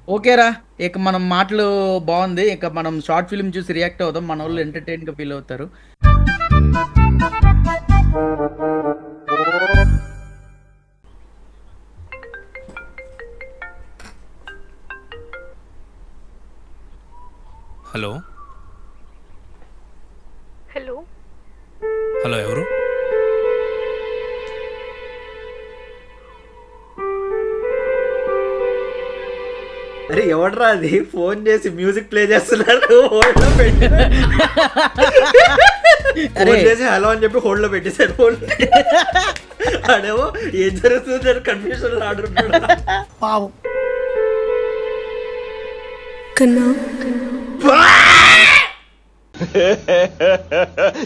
ఓకేరా. ఇక మనం మాటలు బాగుంది. ఇక మనం షార్ట్ ఫిల్మ్ చూసి రియాక్ట్ అవుదాం. మనోళ్ళు ఎంటర్‌టైన్‌గా ఫీల్ అవుతారు. Hello hello. హలో ఎవరు? అరే ఎవడరా అది ఫోన్ చేసి మ్యూజిక్ ప్లే చేస్తున్నాడు హోల్డ్ లో పెట్టి ఫోన్ చేసి హలో అని చెప్పి హోల్డ్ లో పెట్టేశాడు ఫోన్. ఆడేమో ఏం జరుగుతుంది అని కన్ఫ్యూజన్ ఆడుతున్నాడు. పావం. కన్నా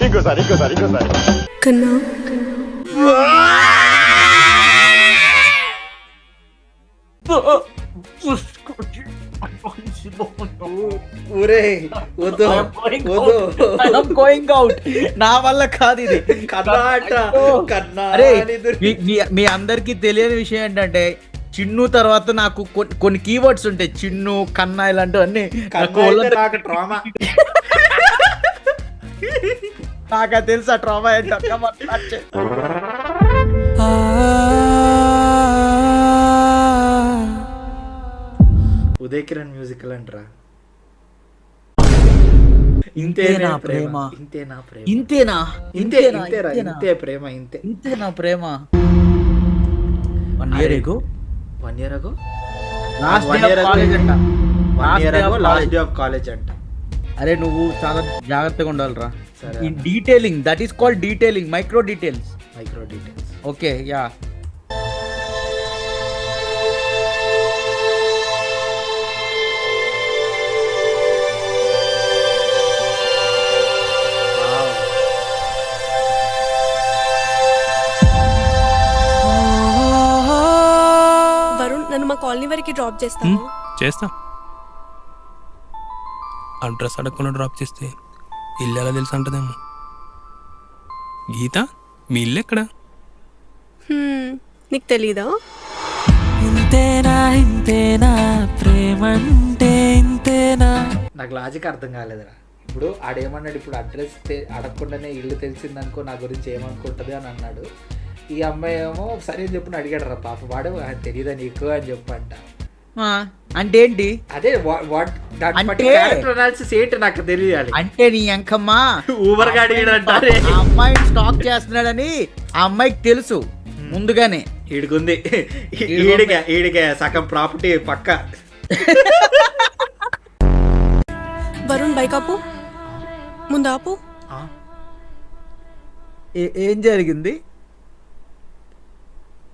ఇంకోసారి కన్నా ఊరే వద్దు వద్దు I'm going out. నా వల్ల కాదు ఇది. కన్నా అంట కన్నా అరే అని దుర్- మీ అందరికి తెలియని విషయం ఏంటంటే చిన్ను తర్వాత నాకు కొన్ని కీవర్డ్స్ ఉంటాయి. చిన్ను, కన్నా ఇలాంటివన్నీ కన్నా అయితే నాకు ట్రామా. నాకు తెలుసు ఆ ట్రామా ఏంటో. Come on, start చేయి. ఉదయ్ కిరణ్ మ్యూజికల్ అంటరా. ఇంతేనా ప్రేమ? ఇంతేనా ప్రేమ? ఇంతేనా? ఇంతే ఇంతేనా? ఇంతేరా ఇంతేనా? ఇంతే ప్రేమ ఇంతే. ఇంతేనా ప్రేమ? 1 year ago. 1 year ago Last One day of year ago. college అంట. 1 Last year day ago of last college. Day of college అంట. అరే నువ్వు చాలా జాగ్రత్తగా ఉండాలిరా. సరే ఈ detailing, that is called detailing, micro details. Micro details. Okay yeah. Varun నన్ను మా కాలనీ వరకు డ్రాప్ చేస్తావా? చేస్తా. అడ్రస్ అడగకుండా డ్రాప్ చేస్తే ఇల్లు ఎలా తెలుసు అంటదేమో. గీత మీ ఇల్లు ఎక్కడ? నీకు తెలీదా? ఇంతేనా ఇంతేనా ప్రేమంటే ఇంతేనా. నాకు లాజిక్ అర్థం కాలేదురా. ఇప్పుడు ఆడేమన్నాడు, ఇప్పుడు అడ్రస్ అడగకుండానే ఇల్లు తెలిసిందనుకో నా గురించి ఏమనుకుంటుంది అని అన్నాడు. ఈ అమ్మాయి ఏమో సరే అని చెప్పి అడిగాడు రా పాప. వాడు తెలియదా నీకు అని చెప్పంట. అంటే ఏంటి? అదే వాట్ అంటే క్యారెక్టర్ అనాలిసిస్ ఏంటి నాకు తెలియాలి. అంటే నీ అంకమ్మా ఊబర్ గా అడిగాడంట. ఆ అమ్మాయిని స్టాక్ చేస్తున్నాడని ఆ అమ్మాయికి తెలుసు ముందుగానే. ఈడికుంది ఈడిగా సగం ప్రాపర్టీ పక్క. వరుణ్ బైక్ ఆపు, ముందు ఆపు. ఏం జరిగింది?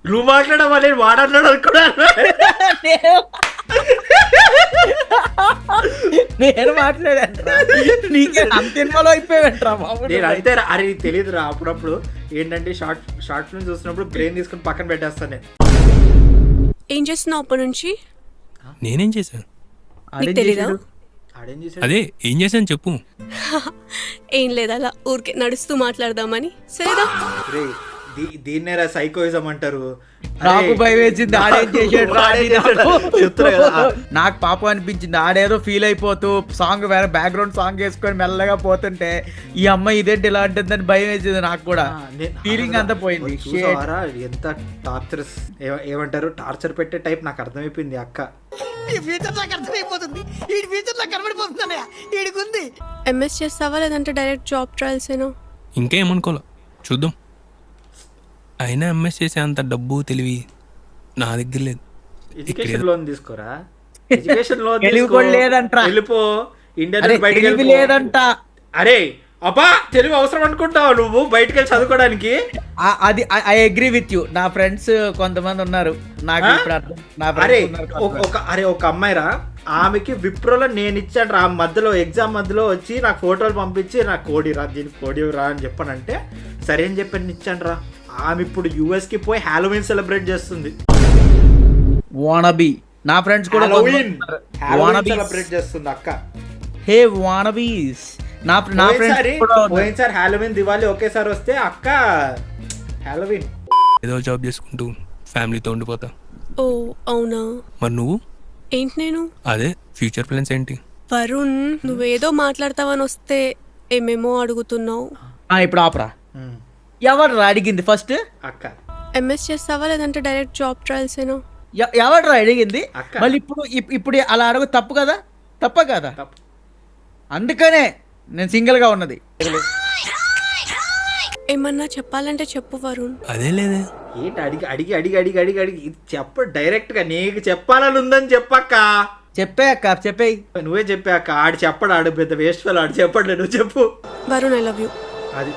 నువ్వు మాట్లాడవాలి వాడన్నాడు అనుకున్నాను. నేను మాట్లాడాను. నీకే అంత ఇన్వాల్వ్ అయిపోయావంటరా బాబు. నేను అయితే అరే తెలియదు రా. అప్పుడప్పుడు ఏంటంటే షార్ట్ ఫిల్మ్ చూసినప్పుడు బ్రెయిన్ తీసుకుని పక్కన పెట్టేస్తాను నేను. ఏం చేస్తున్నావు అప్పటి నుంచి? నేనేం చేశాను? నీకు తెలీదా? ఆడేం చేశాడు? అదే ఏం చేశాను చెప్పు. ఏం లేదు, అలా ఊరికే నడుస్తూ మాట్లాడదామని. సరేదా? రే దీన్నేరా సైకోయిజం అంటారు. నాకు భయం వేసింది. ఆడేం చేసాడు రా అని చెప్తారు కదా. నాకు పాపం అనిపించింది. ఆడేదో ఫీల్ అయిపోతూ సాంగ్ వేరే బ్యాక్గ్రౌండ్ సాంగ్ వేసుకొని మెల్లగా పోతుంటే ఈ అమ్మాయి ఇదేంటి ఇలా అంటుందని భయం వేసింది నాకు కూడా. ఫీలింగ్ అంతా పోయింది. చూసావారా ఎంత టార్చర్ ఏమంటారు టార్చర్ పెట్టే టైప్ నాకు అర్థమైపోయింది అక్క. ఎంఎస్ చేస్తావా లేదంటే డైరెక్ట్ జాబ్ ట్రయల్స్ ఏనా? ఇంకేమనుకోలే, చూద్దాం. అయినా ఎంఎస్ చేసే అంత డబ్బు తెలివి నా దగ్గర లేదు. ఎడ్యుకేషన్ లోన్ తీసుకోరా. ఎడ్యుకేషన్ లోన్ లేదంటరా. వెళ్ళిపో ఇండియా అరే బయటకు తెలివి వెళ్ళిపో. లేదంట. అరే అబ్బా తెలివి అవసరం అనుకుంటావు నువ్వు బయటకు వెళ్ళి చదువుకోవడానికి. అది ఐ అగ్రీ విత్ యూ. నా ఫ్రెండ్స్ కొంతమంది ఉన్నారు నాకు ఇప్పుడు అర్థం. నా అరే friends ఉన్నారు కొంతమంది. ఒక అమ్మాయిరా, ఆమెకి విప్రోలో నేను ఇచ్చాను రా. మధ్యలో ఎగ్జామ్ మధ్యలో వచ్చి నాకు ఫోటోలు పంపించి నాకు కోడి రా దీనికి కోడి రా అని చెప్పానంటే సరే అని చెప్పి ఇచ్చాను రా. ఆమె ఇప్పుడు యుఎస్ కి పోయి హాలోవీన్ సెలబ్రేట్ చేస్తుంది. వానబీ నా ఫ్రెండ్స్ కూడా సెలబ్రేట్ చేస్తుంది అక్క. హే వానబీస్ నా ఫ్రెండ్స్ కూడా పోయినసారి హాలోవీన్ దివాళీ ఒకేసారి వస్తే అక్క హాలోవీన్ ఏదో జాబ్ చేసుకుంటూ ఫ్యామిలీతో ఉండిపోతా. ఓ అవునా? మరి నువ్వు? ఏంటి నేను అదే ఫ్యూచర్ ప్లాన్స్ ఏంటి? వరుణ్ నువ్వేదో మాట్లాడతావని వస్తే ఏమేమో అడుగుతున్నావు. ఇప్పుడు ఆపరా. ఎవరు అడిగింది ఫస్ట్? అక్క ఎంఎస్ చేస్తావా లేదంటే డైరెక్ట్ జాబ్ ట్రయల్స్ ఏనా? ఎవరు అడిగింది? అక్క. మళ్ళీ ఇప్పుడు అలా అడుగు తప్పు కదా? తప్ప కదా? తప్పు. అందుకనే నేను సింగిల్ గా ఉన్నది. ఏమన్నా చెప్పాలంటే చెప్పు వరుణ్. అదే లేదే. ఏంటి అడిగి అడిగి అడిగి అడిగి అడిగి అడిగి ఇది చెప్ప డైరెక్ట్ గా నీకు చెప్పాలని ఉందని చెప్పక్క. చెప్పే అక్క చెప్పేయి. నువ్వే చెప్పాక ఆడు చెప్పడు, ఆడు పెద్ద వేస్ట్ ఫెల్, ఆడు చెప్పడు, నువ్వు చెప్పు. Varun I love you. అది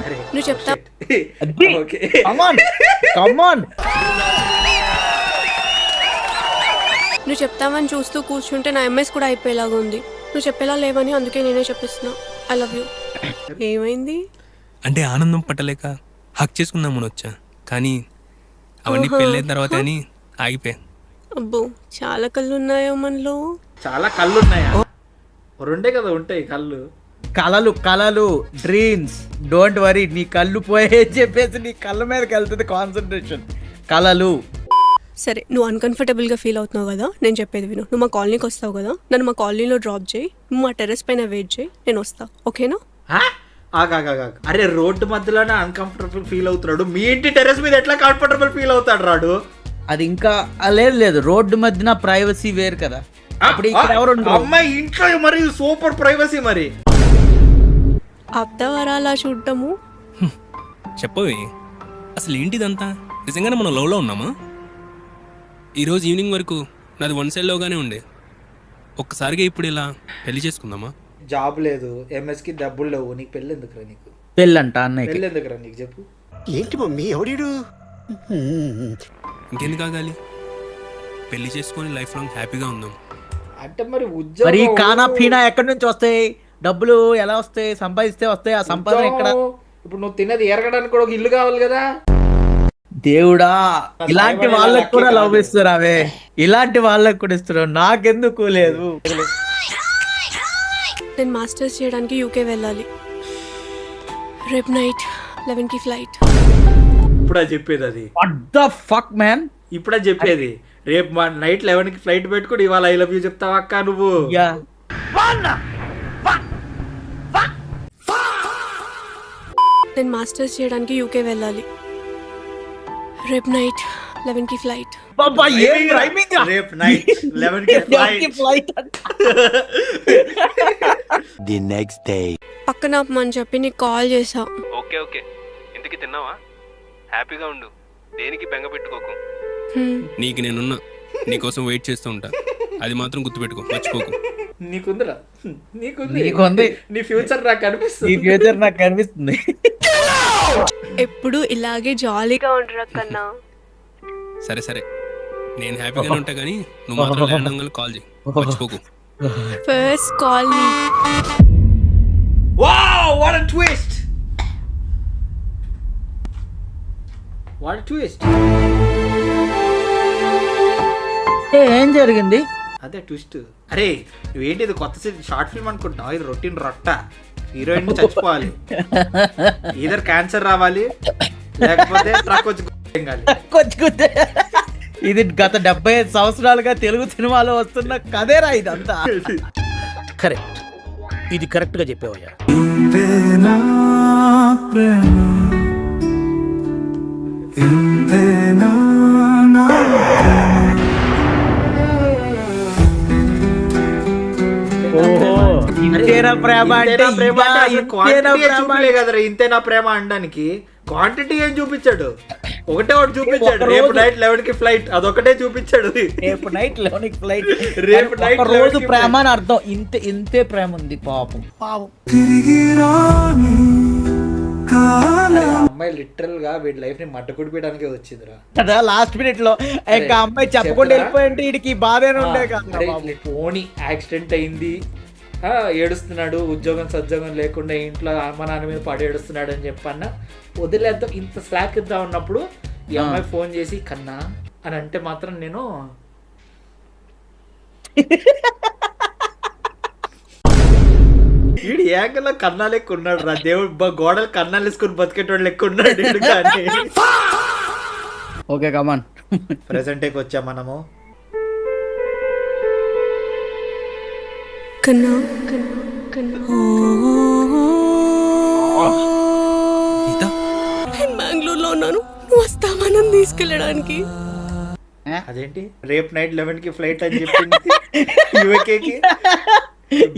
అరే నువ్వు చెప్తా. ఓకే కమాన్ నువ్వు చెప్తావని చూస్తూ కూర్చుంటే నా ఎంఎస్ కూడా అయిపోయేలాగా ఉంది. నువ్వు చెప్పేలా లేవని అందుకే నేనే చెప్పిస్తున్నా ఐ లవ్ యూ. ఏమైంది? అంటే ఆనందం పట్టలేక హక్ చేసుకుందామని వచ్చా, కానీ అవన్నీ పెళ్ళైన తర్వాత అని ఆగిపోయా. అబ్బో చాలా కళ్ళు ఉన్నాయో మనలో. చాలా కళ్ళు ఉన్నాయా? రెండే కదా ఉంటాయి కళ్ళు. కళలు డ్రీమ్స్. డోంట్ వరీ, నీ కళ్ళు పోయే చెప్పేసి నీ కళ్ళ మీదకి వెళ్తుంది కాన్సన్ట్రేషన్. కళలు. సరే నువ్వు అన్కంఫర్టబుల్గా ఫీల్ అవుతున్నావు కదా, నేను చెప్పేది విను. నువ్వు మా కాలనీకి వస్తావు కదా, నన్ను మా కాలనీలో డ్రాప్ చేయి. నువ్వు మా టెర్రస్ పైన వెయిట్ చేయి, నేను వస్తా. ఓకేనా? అరే రోడ్డు మధ్యలోనే అన్కంఫర్టబుల్ ఫీల్ అవుతున్నాడు, మీ ఇంటి టెర్రస్ మీద ఎట్లా కంఫర్టబుల్ ఫీల్ అవుతాడు రాడు? అది ఇంకా లేదు రోడ్డు మధ్యన ప్రైవసీ వేరు కదా. అప్పుడు ఇక్కడ ఎవరు ఉండరు. అమ్మాయి ఇంట్లో మరి సూపర్ ప్రైవసీ. మరి అబ్దావరా అలా చూడటము. చెప్పవే అసలు ఏంటిదంతా? నిజంగానే మనం లవ్లో ఉన్నామా? ఈరోజు ఈవినింగ్ వరకు నాది వన్ సైడ్లోగానే ఉండే, ఒక్కసారిగా ఇప్పుడు ఇలా పెళ్లి చేసుకుందామా? జాబ్ లేదు, ఎంఎస్ కి డబ్బులు లేవు, నీకు పెళ్ళి ఎందుకురా? నీకు పెళ్ళంట అన్నయ్య. పెళ్ళి ఎందుకురా నీకు చెప్పు? ఏంటి మమ్మీ ఎవడీడు? ఇంకెందుకు ఆగాలి? పెళ్లి చేసుకొని లైఫ్ లాంగ్ హ్యాపీగా ఉందాం. అంటే మరి మరి ఉద్యోగం కానా పీనా ఎక్కడి నుంచి వస్తాయి? డబ్బులు ఎలా వస్తాయి? సంపాదిస్తే వస్తాయి. ఆ సంపాదన ఎక్కడ? ఇప్పుడు నువ్వు తిన్నది ఎరగడానికి కూడా ఒక ఇల్లు కావాలి కదా. దేవుడా, ఇలాంటి వాళ్ళకి కూడా లవ్ ఇస్తున్నావే, ఇలాంటి వాళ్ళకి కూడా ఇస్తున్నావు, నాకెందుకు లేదు? నేను మాస్టర్స్ చేయడానికి యూకే వెళ్ళాలి. రేపు నైట్ 11కి ఫ్లైట్. ఇప్పుడా చెప్పేది అది? What the fuck man? ఇప్పుడా చెప్పేది? రేపు మా నైట్ 11కి ఫ్లైట్ పెట్టుకుని ఇవాళ ఐ లవ్ యూ చెప్తావా అక్క నువ్వు? యా. నేను మాస్టర్స్ చేయడానికి యూకే వెళ్ళాలి. రేపు నైట్ 11కి ఫ్లైట్. బాబా ఏం రైమింగ్ రా? రేపు నైట్ 11కి ఫ్లైట్. ఫ్లైట్ అంట. ది నెక్స్ట్ డే పక్కన ఆపమని చెప్పి నీకు కాల్ చేసా. ఓకే ఓకే, ఇంతకి తిన్నావా? హ్యాపీగా ఉండు, దేనికి బెంగ పెట్టుకోకు. నీకు నేనున్నా, నీకోసం వెయిట్ చేస్తూ ఉంటా, అది మాత్రం గుర్తుపెట్టుకో, మర్చిపోకు. నీకుందిరా, నీకుంది. నీ ఫ్యూచర్ నాకు కనిపిస్తుంది. ఈ ఫ్యూచర్ నాకు కనిపిస్తుంది. ఎప్పుడు ఇలాగే జాలీగా ఉండరా కన్నా. సరే సరే, నేను హ్యాపీగానే ఉంటా, కానీ నువ్వు మాత్రం ల్యాండ్ అవ్వగానే కాల్ చేయి, మర్చిపోకు. First call me. Wow, what a twist, what a twist. ఏం జరిగింది? అదే ట్విస్ట్. అరే నువ్వేంటి ఇది కొత్త షార్ట్ ఫిల్మ్ అనుకుంటున్నావు? ఇది రొటీన్ రొట్ట. హీరోయిన్ చచ్చిపోవాలి, ఈధర్ క్యాన్సర్ రావాలి, లేకపోతే ట్రక్ వచ్చి గుద్దేయాలి. ఇది గత 75 సంవత్సరాలుగా తెలుగు సినిమాలో వస్తున్న కథేరా ఇదంతా. కరెక్ట్, ఇది కరెక్ట్ గా చెప్పావయ్యా. ఇంతేనా ప్రేమ అంటే? ఇంతేనా ప్రేమ అంటే అసలు ఇంతేనా quantity ఏ ప్రేమ? చూపిలే కదరా. ఇంతేనా ప్రేమ అనడానికి క్వాంటిటీ ఏం చూపించాడు? ఒకటే ఒకటి చూపించాడు. ఒక రేపు రోజు- నైట్ 11కి ఫ్లైట్, అదొకటే చూపించాడు. రేపు నైట్ 11కి ఫ్లైట్. రేపు నైట్ ఒక రోజు 11కి ప్రేమ అని అర్థం. ఇంతే ప్రేమ ఉంది పాపం. అమ్మాయి లిటరల్ గా వీడి లైఫ్ ని మట్టకుడిపోయడానికే వచ్చిందిరా కదా. లాస్ట్ మినిట్ లో ఇంకా అమ్మాయి చెప్పకుండా వెళ్ళిపోయింటే వీడికి బాధేనే ఉండే కదా. పోనీ యాక్సిడెంట్ అయింది, ఏడుస్తున్నాడు, ఉద్యోగం సద్యోగం లేకుండా ఇంట్లో అమ్మ నాన్న మీద పడి ఏడుస్తున్నాడు అని చెప్పన్న వదిలేద్దాం, ఇంత స్లాక్ ఇద్దాం ఉన్నప్పుడు ఈ అమ్మాయి ఫోన్ చేసి కన్నా అని అంటే మాత్రం నేను వీడు ఏకల్లో కన్నా లెక్క ఉన్నాడు రా. దేవుడు గోడలు కన్నాలు వేసుకుని బతికేటోడు లెక్క ఉన్నాడు వీడు. కానీ ఓకే కమాన్, ప్రెసెంట్ వచ్చాం మనము. కన్నా కన్నా గీత నేను బెంగళూరులో ఉన్నాను, నువ్వు వస్తావా నన్ను తీసుకెళ్ళడానికి? అదేంటి రేపు నైట్ 11 కి ఫ్లైట్ అని చెప్పింది యూకేకి.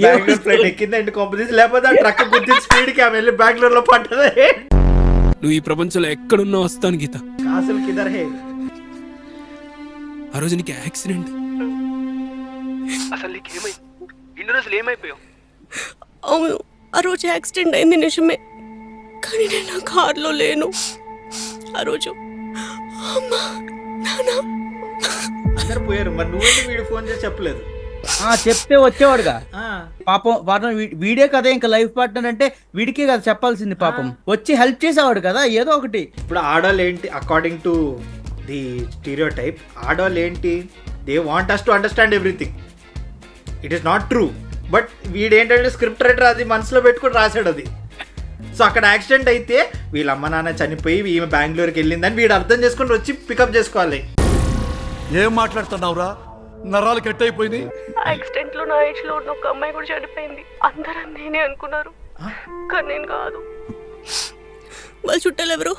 బెంగళూరు ఫ్లైట్ ఎక్కిందండి కాంపిటీషన్, లేకపోతే ఆ ట్రక్ గుద్ది స్పీడ్ కి ఆమె వెళ్ళి బెంగళూరులో పడ్డదే. నువ్వు ఈ ప్రపంచంలో ఎక్కడున్నా వస్తాను గీత. కాసులు కిదర్ హే. ఆ రోజు నీకు యాక్సిడెంట్, అసలు నీకు ఏమైంది? ఇన్ని రోజులు ఏమైపోయావు? అవును, ఆ రోజు యాక్సిడెంట్ అయింది నిజమే, కానీ నేను నా కార్లో లేను. ఆ రోజు అమ్మా నాన్న అందరు పోయారు, మరి నువ్వేంటి వీడు ఫోన్ చేసి చెప్పలేదు? చెప్తే వచ్చేవాడుగా ఆ, పాపం. వాడు వీడే కదా ఇంకా లైఫ్ పార్ట్నర్ అంటే వీడికే కదా చెప్పాల్సింది. పాపం వచ్చి హెల్ప్ చేసేవాడు కదా ఏదో ఒకటి. ఇప్పుడు ఆడవాళ్ళు ఏంటి, according to the stereotype, ఆడవాళ్ళు ఏంటి, they want us to understand everything. It is not true, but వీడేంటంటే స్క్రిప్ట్ రైటర్ అది మనసులో పెట్టుకుని రాశాడు అది. సో అక్కడ యాక్సిడెంట్ అయితే వీళ్ళ అమ్మ నాన్న చనిపోయి ఈమె బెంగళూరుకి వెళ్ళిందని వీడు అర్థం చేసుకుని వచ్చి పికప్ చేసుకోవాలి. ఏం మాట్లాడుతున్నావురా, నరాలు కట్ అయిపోయింది. యాక్సిడెంట్ లో నా ఏజ్ లో ఉన్న ఒక అమ్మాయి కూడా చనిపోయింది. అందరూ నేనే అనుకున్నారు, కానీ నేను కాదు. వాళ్ళ చుట్టాలు ఎవరు?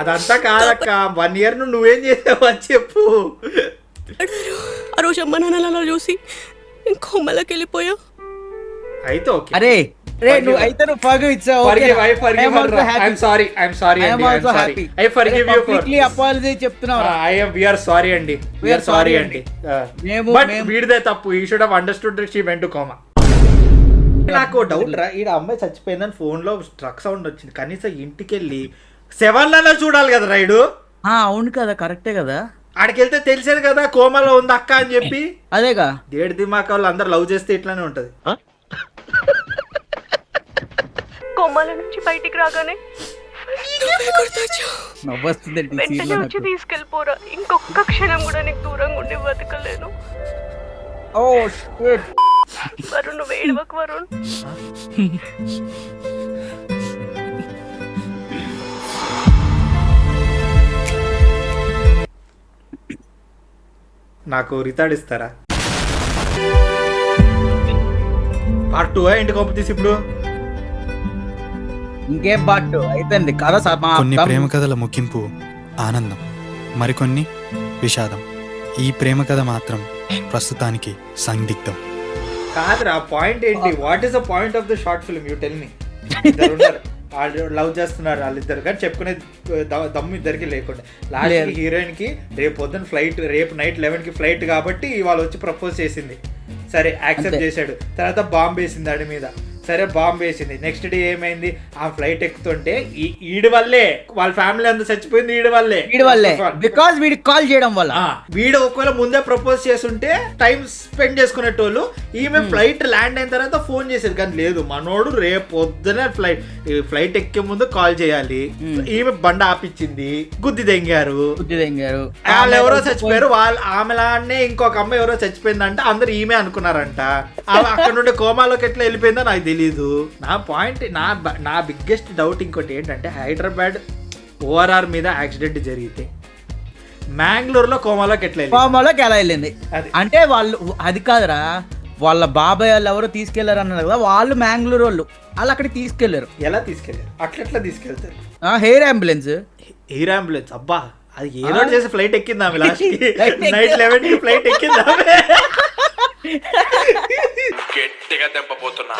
అదంతా కాదక్క, 1 year నువ్వేం చేసావు అని చెప్పు. ఆ రోజు అమ్మ నాన్నలు అలా చూసి నేను కొమ్మలకి వెళ్ళిపోయా. అయితే ఓకే. అరే రే నువ్వు అయితే నువ్వు forgive ఇచ్చావు. Forgive, I forgive her. I'm sorry అండి, I'm sorry. I forgive you for this. Apology చెప్తున్నావు. we are sorry అండి, we are sorry అండి. బట్ వీడిదే తప్పు, he should have understood that she went to coma. నాకు doubt రా, ఈడ అమ్మాయి చచ్చిపోయిందని phone లో ట్రక్ సౌండ్ వచ్చింది, కనీసం ఇంటికి వెళ్ళి 7 చూడాలి కదా రైడు. అవును కదా, కరెక్టే కదా. ఆడికెళ్తే తెలిసేది కదా కోమాలో ఉంది అక్క అని చెప్పి. అదేగా దేడి దిమాక వాళ్ళు అందరు లవ్ చేస్తే ఇట్లానే ఉంటది. కొమ్మల నుంచి బయటికి రాగానే నవ్వొస్తుందండి ఈ scene వెంటనే లో వచ్చి నాకు. తీసుకెళ్ళిపోరా, ఇంకొక క్షణం కూడా నీకు దూరంగా ఉండి బతకలేను. Oh, shit. వరుణ్ నువ్వు ఏడవకు వరుణ్. నాకు రితార్డ్ ఇస్తారా? పార్ట్ 2 ఏంటి కాంపిటీస్ ఇప్పుడు? ఇంకేం పాటు అయిపోయింది కదా. కొన్ని ప్రేమ కథల ముగింపు ఆనందం, మరికొన్ని విషాదం. ఈ ప్రేమ కథ మాత్రం ప్రస్తుతానికి సందిగ్ధం. కాదురా, పాయింట్ ఏంటి? What is the point of the short film? You tell me. ఇద్దరు ఉన్నారు, వాళ్ళు లవ్ చేస్తున్నారు వాళ్ళిద్దరు, కానీ చెప్పుకునే దమ్ము ఇద్దరికి లేకుండా లాస్ట్ హీరోయిన్ కి రేపు పొద్దున ఫ్లైట్, రేపు నైట్ 11 కి ఫ్లైట్ కాబట్టి వాళ్ళు వచ్చి ప్రపోజ్ చేసింది. సరే యాక్సెప్ట్ చేశాడు. తర్వాత బాంబు వేసింది ఆడి మీద. సరే బాంబు వేసింది. నెక్స్ట్ డే ఏమైంది, ఆ ఫ్లైట్ ఎక్కుతుంటే ఈడి వల్లే వాళ్ళ ఫ్యామిలీ అంతా చచ్చిపోయింది. ఈడి వల్లే బికాస్ వీడికి కాల్ చేయడం వల్ల. వీడు ఒకవేళ ముందే ప్రపోజ్ చేస్తుంటే టైం స్పెండ్ చేసుకునేటోళ్ళు. ఈమె ఫ్లైట్ ల్యాండ్ అయిన తర్వాత ఫోన్ చేసేది, కానీ లేదు మనోడు రేపు పొద్దునే ఫ్లైట్ ఎక్కే ముందు కాల్ చేయాలి. ఈమె బండ ఆపిచ్చింది, గుద్ది దెంగారు. వాళ్ళు ఎవరో చచ్చిపోయారు. ఆమెలానే ఇంకొక అమ్మాయి ఎవరో చచ్చిపోయిందంట, అందరు ఈమె అనుకున్నారంట. అక్కడ నుండి కోమాలోకి ఎట్లా వెళ్ళిపోయిందో నాకు తెలీదు. నా పాయింట్, నా బిగ్గెస్ట్ డౌట్ ఇంకోటి ఏంటంటే, హైదరాబాద్ ఓఆర్ఆర్ మీద యాక్సిడెంట్ జరిగితే మ్యాంగ్లూరులో కోమాలోకి ఎలా వెళ్ళింది అంటే వాళ్ళు, అది కాదురా, వాళ్ళ బాబాయ్ వాళ్ళు ఎవరో తీసుకెళ్లారు అన్నారు కదా, వాళ్ళు మ్యాంగ్లూరు వాళ్ళు అక్కడికి తీసుకెళ్లారు. ఎలా తీసుకెళ్లారు? అట్లా తీసుకెళ్తారు. Hair ambulance. అబ్బా, అది ఏదో చేసి ఫ్లైట్ ఎక్కిందా లాస్ట్ నైట్ 11 కి ఫ్లైట్ ఎక్కిందా? గట్టిగా దెబ్బపోతున్నా.